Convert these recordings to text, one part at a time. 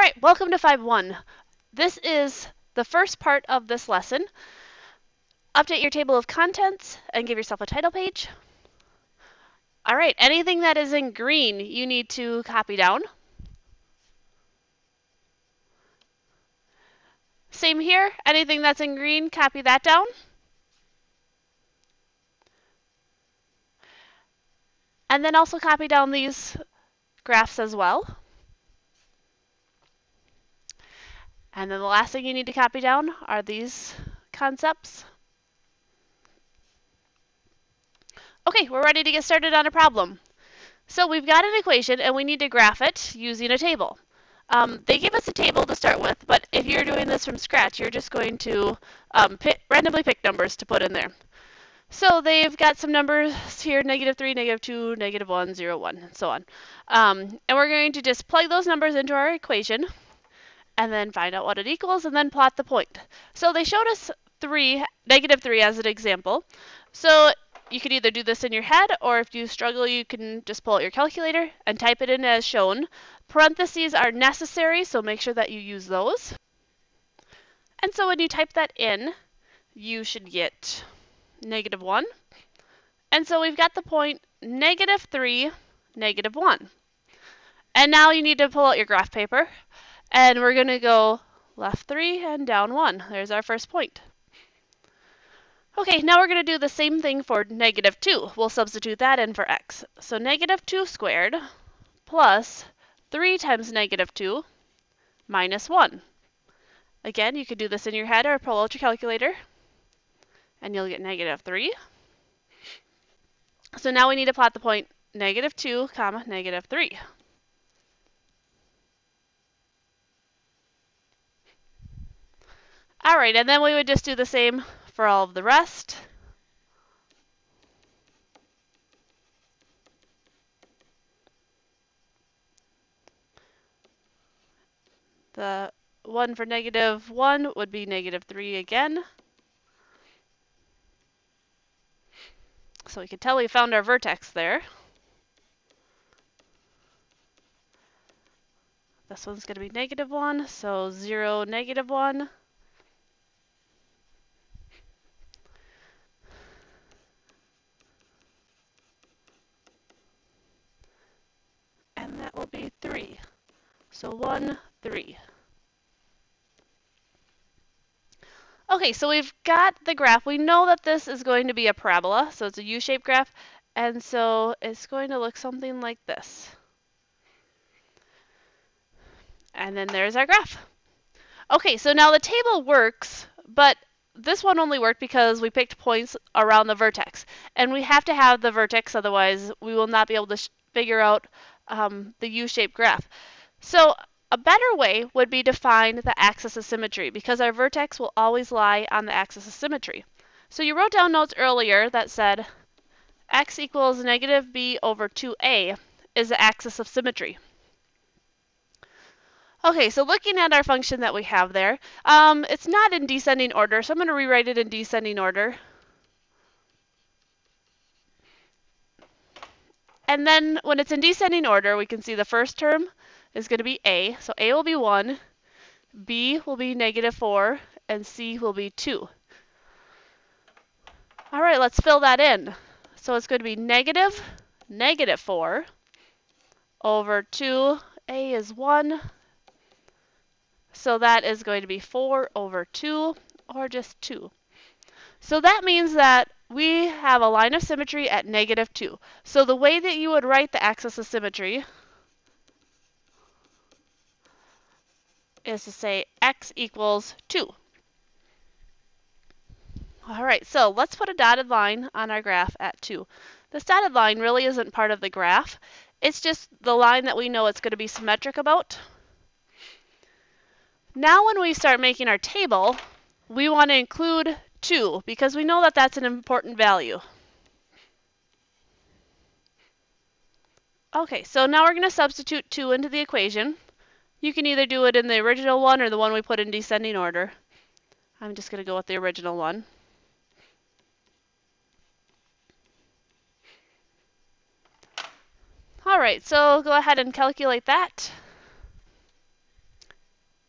right, welcome to 5.1. This is the first part of this lesson. Update your table of contents and give yourself a title page. All right, anything that is in green you need to copy down. Same here, anything that's in green, copy that down. And then also copy down these graphs as well. And then the last thing you need to copy down are these concepts. Okay, we're ready to get started on a problem. So we've got an equation and we need to graph it using a table. They give us a table to start with, but if you're doing this from scratch, you're just going to randomly pick numbers to put in there. So they've got some numbers here, -3, -2, -1, 0, 1, and so on. And we're going to just plug those numbers into our equation and then find out what it equals and then plot the point. So they showed us -3 as an example. So you could either do this in your head, or if you struggle, you can just pull out your calculator and type it in as shown. Parentheses are necessary, so make sure that you use those. And so when you type that in, you should get -1. And so we've got the point -3, -1. And now you need to pull out your graph paper, and we're going to go left 3 and down 1. There's our first point. Okay, now we're going to do the same thing for -2. We'll substitute that in for x. So -2 squared plus 3 times -2 minus 1. Again, you could do this in your head or pull out your calculator, and you'll get -3. So now we need to plot the point -2, -3. All right, and then we would just do the same for all of the rest. The one for -1 would be -3 again. So we can tell we found our vertex there. This one's going to be -1, so 0, -1. And that will be 3. So 1, 3. Okay, so we've got the graph. We know that this is going to be a parabola, so it's a U-shaped graph, and so it's going to look something like this. And then there's our graph. Okay, so now the table works, but this one only worked because we picked points around the vertex. And we have to have the vertex, otherwise we will not be able to figure out the U-shaped graph. So a better way would be to find the axis of symmetry, because our vertex will always lie on the axis of symmetry. So you wrote down notes earlier that said x equals -b over 2a is the axis of symmetry. Okay, so looking at our function that we have there, it's not in descending order, so I'm going to rewrite it in descending order. And then when it's in descending order, we can see the first term is going to be a. So a will be 1, b will be -4, and c will be 2. All right, let's fill that in. So it's going to be -4 over 2. A is 1. So that is going to be 4 over 2, or just 2. So that means that we have a line of symmetry at -2. So the way that you would write the axis of symmetry is to say x equals 2. All right, so let's put a dotted line on our graph at 2. This dotted line really isn't part of the graph. It's just the line that we know it's going to be symmetric about. Now when we start making our table, we want to include 2 because we know that that's an important value. Okay, so now we're going to substitute 2 into the equation. You can either do it in the original one or the one we put in descending order. I'm just going to go with the original one. All right, so go ahead and calculate that.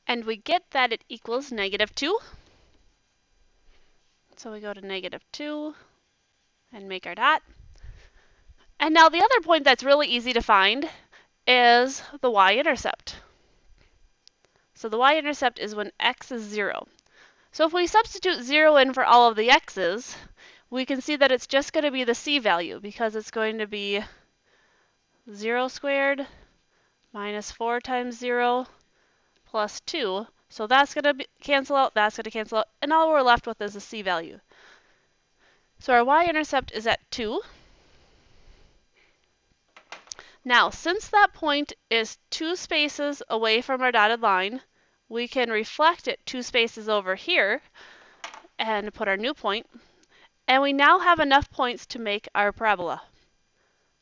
And we get that it equals -2. So we go to -2 and make our dot. And now the other point that's really easy to find is the y-intercept. So the y-intercept is when x is 0. So if we substitute 0 in for all of the x's, we can see that it's just going to be the c value, because it's going to be 0 squared minus 4 times 0 plus 2. So that's going to cancel out, that's going to cancel out, and all we're left with is the c value. So our y-intercept is at 2. Now, since that point is 2 spaces away from our dotted line, we can reflect it 2 spaces over here and put our new point. And we now have enough points to make our parabola.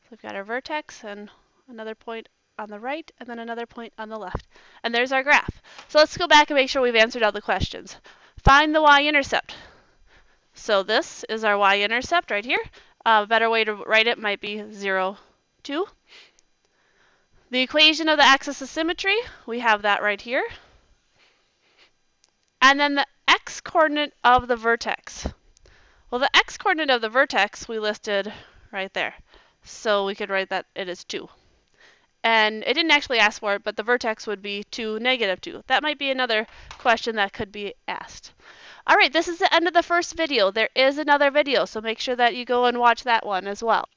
So we've got our vertex and another point on the right, and then another point on the left. And there's our graph. So let's go back and make sure we've answered all the questions. Find the y-intercept. So this is our y-intercept right here. A better way to write it might be 0, 2. The equation of the axis of symmetry, we have that right here. And then the x-coordinate of the vertex. Well, the x-coordinate of the vertex we listed right there. So we could write that it is 2. And it didn't actually ask for it, but the vertex would be 2, -2. That might be another question that could be asked. All right, this is the end of the first video. There is another video, so make sure that you go and watch that one as well.